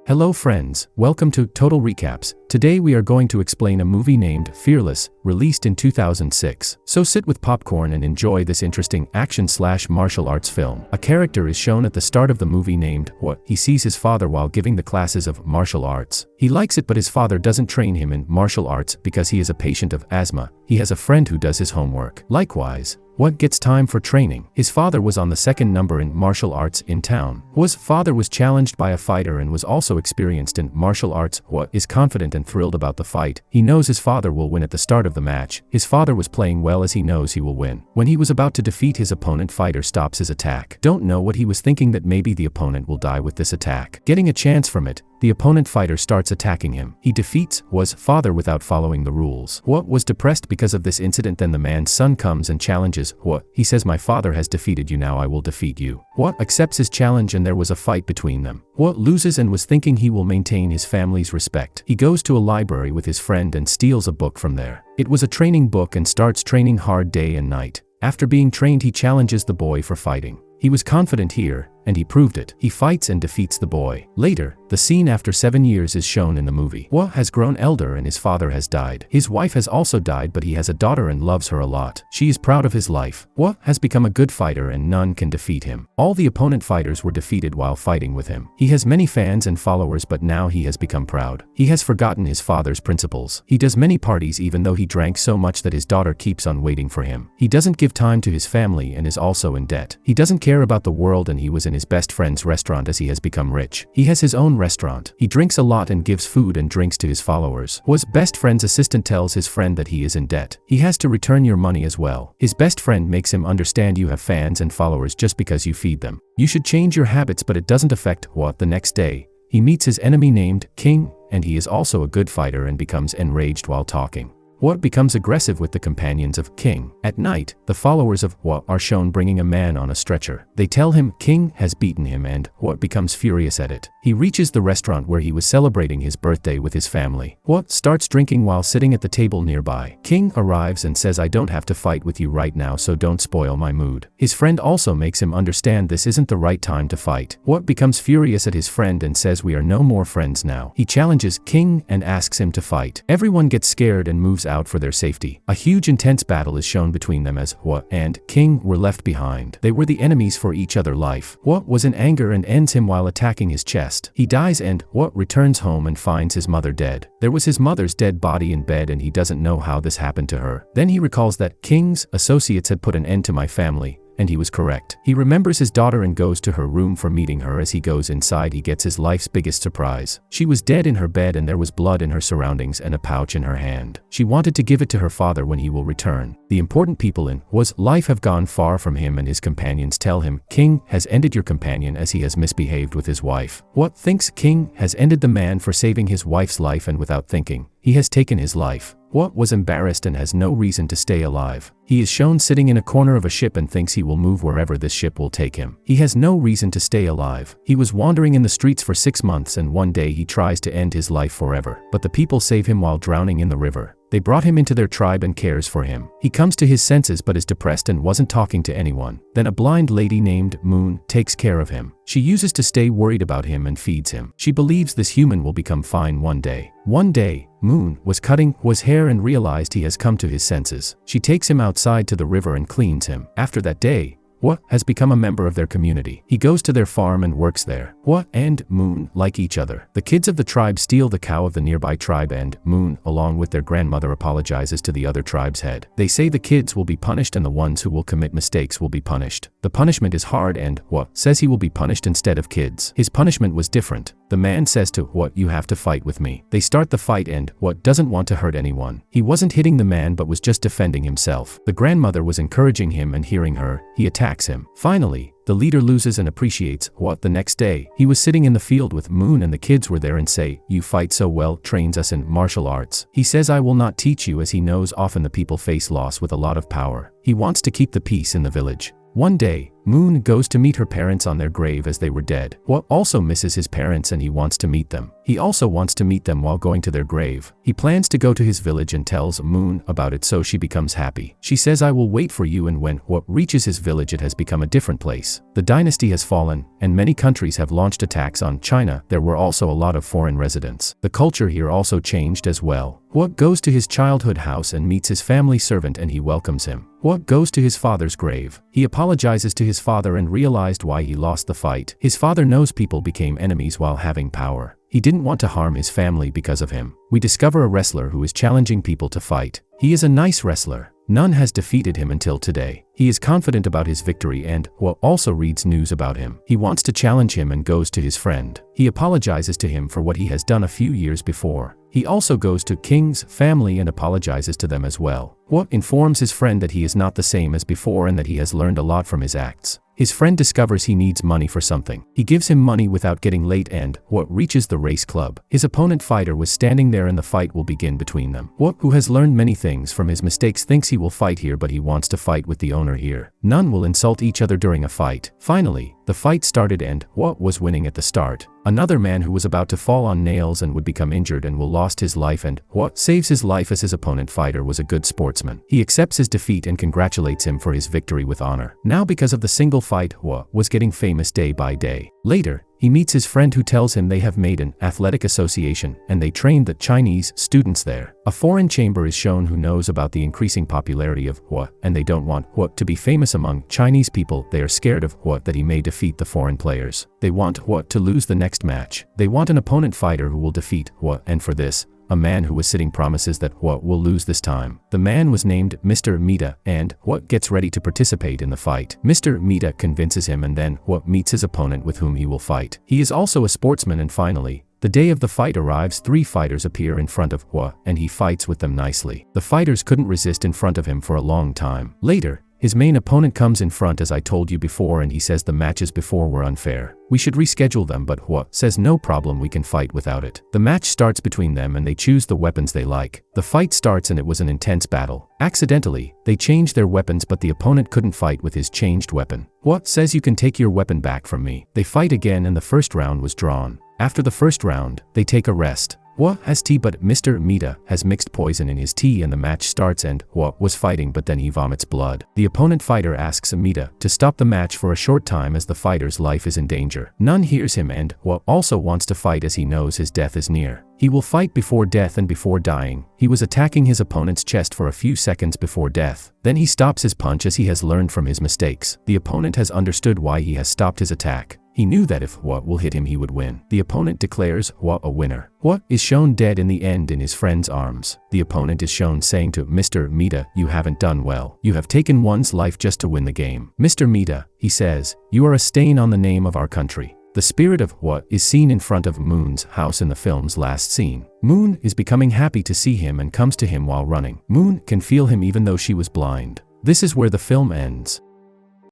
Hello friends, welcome to Total Recaps. Today we are going to explain a movie named Fearless, released in 2006. So sit with popcorn and enjoy this interesting action/martial arts film. A character is shown at the start of the movie named What. He sees his father while giving the classes of martial arts. He likes it, but his father doesn't train him in martial arts because he is a patient of asthma. He has a friend who does his homework. Likewise, What gets time for training. His father was on the second number in martial arts in town. What's father was challenged by a fighter and was also experienced in martial arts. What is confident and thrilled about the fight. He knows his father will win at the start of the match. His father was playing well as he knows he will win. When he was about to defeat his opponent, fighter stops his attack. Don't know what he was thinking, that maybe the opponent will die with this attack. Getting a chance from it, the opponent fighter starts attacking him. He defeats was father without following the rules. What was depressed because of this incident. Then the man's son comes and challenges What. He says, my father has defeated you, now I will defeat you. What accepts his challenge and there was a fight between them. What loses and was thinking he will maintain his family's respect. He goes to a library with his friend and steals a book from there. It was a training book and starts training hard day and night. After being trained, he challenges the boy for fighting. He was confident here, and he proved it. He fights and defeats the boy. Later, the scene after 7 years is shown in the movie. What has grown elder and his father has died. His wife has also died, but he has a daughter and loves her a lot. She is proud of his life. What has become a good fighter and none can defeat him. All the opponent fighters were defeated while fighting with him. He has many fans and followers, but now he has become proud. He has forgotten his father's principles. He does many parties even though he drank so much that his daughter keeps on waiting for him. He doesn't give time to his family and is also in debt. He doesn't care about the world and he was in his best friend's restaurant as he has become rich. He has his own restaurant. He drinks a lot and gives food and drinks to his followers. Was best friend's assistant tells his friend that he is in debt. He has to return your money as well. His best friend makes him understand you have fans and followers just because you feed them. You should change your habits, but it doesn't affect What. The next day, he meets his enemy named King, and he is also a good fighter and becomes enraged while talking. What becomes aggressive with the companions of King. At night, the followers of What are shown bringing a man on a stretcher. They tell him King has beaten him and What becomes furious at it. He reaches the restaurant where he was celebrating his birthday with his family. What starts drinking while sitting at the table nearby. King arrives and says, I don't have to fight with you right now, so don't spoil my mood. His friend also makes him understand this isn't the right time to fight. What becomes furious at his friend and says, we are no more friends now. He challenges King and asks him to fight. Everyone gets scared and moves out for their safety. A huge intense battle is shown between them as What and King were left behind. They were the enemies for each other life. What was in anger and ends him while attacking his chest. He dies and What returns home and finds his mother dead. There was his mother's dead body in bed and he doesn't know how this happened to her. Then he recalls that King's associates had put an end to my family. And he was correct. He remembers his daughter and goes to her room for meeting her. As he goes inside, he gets his life's biggest surprise. She was dead in her bed and there was blood in her surroundings and a pouch in her hand. She wanted to give it to her father when he will return. The important people in What's life have gone far from him and his companions tell him King has ended your companion as he has misbehaved with his wife. What thinks King has ended the man for saving his wife's life and without thinking, he has taken his life. What was embarrassed and has no reason to stay alive. He is shown sitting in a corner of a ship and thinks he will move wherever this ship will take him. He has no reason to stay alive. He was wandering in the streets for 6 months and one day he tries to end his life forever. But the people save him while drowning in the river. They brought him into their tribe and cares for him. He comes to his senses but is depressed and wasn't talking to anyone. Then a blind lady named Moon takes care of him. She uses to stay worried about him and feeds him. She believes this human will become fine one day. One day, Moon was cutting his hair and realized he has come to his senses. She takes him outside to the river and cleans him. After that day, What has become a member of their community. He goes to their farm and works there. What and Moon like each other. The kids of the tribe steal the cow of the nearby tribe and Moon, along with their grandmother, apologizes to the other tribe's head. They say the kids will be punished and the ones who will commit mistakes will be punished. The punishment is hard and What says he will be punished instead of kids. His punishment was different. The man says to What, you have to fight with me. They start the fight and What doesn't want to hurt anyone. He wasn't hitting the man but was just defending himself. The grandmother was encouraging him and hearing her, he attacks him. Finally, the leader loses and appreciates What. The next day, he was sitting in the field with Moon and the kids were there and say, you fight so well, trains us in martial arts. He says, I will not teach you, as he knows often the people face loss with a lot of power. He wants to keep the peace in the village. One day, Moon goes to meet her parents on their grave as they were dead. Hua also misses his parents and he wants to meet them. He also wants to meet them while going to their grave. He plans to go to his village and tells Moon about it, so she becomes happy. She says, "I will wait for you," and when Hua reaches his village it has become a different place. The dynasty has fallen, and many countries have launched attacks on China. There were also a lot of foreign residents. The culture here also changed as well. Hua goes to his childhood house and meets his family servant and he welcomes him. Hua goes to his father's grave. He apologizes to his father and realized why he lost the fight. His father knows people became enemies while having power. He didn't want to harm his family because of him. We discover a wrestler who is challenging people to fight. He is a nice wrestler. None has defeated him until today. He is confident about his victory and Hua also reads news about him. He wants to challenge him and goes to his friend. He apologizes to him for what he has done a few years before. He also goes to King's family and apologizes to them as well. Hua informs his friend that he is not the same as before and that he has learned a lot from his acts. His friend discovers he needs money for something. He gives him money without getting late and Hua reaches the race club. His opponent fighter was standing there and the fight will begin between them. Hua, who has learned many things from his mistakes, thinks he will fight here, but he wants to fight with the owner here. None will insult each other during a fight. Finally, the fight started and Hua was winning at the start. Another man who was about to fall on nails and would become injured and will lost his life, and Hua saves his life as his opponent fighter was a good sportsman. He accepts his defeat and congratulates him for his victory with honor. Now because of the single fight, Hua was getting famous day by day. Later, he meets his friend who tells him they have made an athletic association and they train the Chinese students there. A foreign chamber is shown who knows about the increasing popularity of Hua, and they don't want Hua to be famous among Chinese people. They are scared of Hua that he may defeat the foreign players. They want Hua to lose the next match. They want an opponent fighter who will defeat Hua, and for this, a man who was sitting promises that Hua will lose this time. The man was named Mr. Mita, and Hua gets ready to participate in the fight. Mr. Mita convinces him and then Hua meets his opponent with whom he will fight. He is also a sportsman, and finally, the day of the fight arrives. 3 fighters appear in front of Hua and he fights with them nicely. The fighters couldn't resist in front of him for a long time. Later, his main opponent comes in front as I told you before and he says the matches before were unfair. We should reschedule them, but Hua says no problem, we can fight without it. The match starts between them and they choose the weapons they like. The fight starts and it was an intense battle. Accidentally, they changed their weapons but the opponent couldn't fight with his changed weapon. Hua says you can take your weapon back from me. They fight again and the first round was drawn. After the first round, they take a rest. Hua has tea but Mr. Mita has mixed poison in his tea and the match starts and Hua was fighting but then he vomits blood. The opponent fighter asks Mita to stop the match for a short time as the fighter's life is in danger. None hears him and Hua also wants to fight as he knows his death is near. He will fight before death and before dying. He was attacking his opponent's chest for a few seconds before death. Then he stops his punch as he has learned from his mistakes. The opponent has understood why he has stopped his attack. He knew that if Hua will hit him he would win. The opponent declares Hua a winner. Hua is shown dead in the end in his friend's arms. The opponent is shown saying to Mr. Mita, you haven't done well. You have taken one's life just to win the game. Mr. Mita, he says, you are a stain on the name of our country. The spirit of Hua is seen in front of Moon's house in the film's last scene. Moon is becoming happy to see him and comes to him while running. Moon can feel him even though she was blind. This is where the film ends.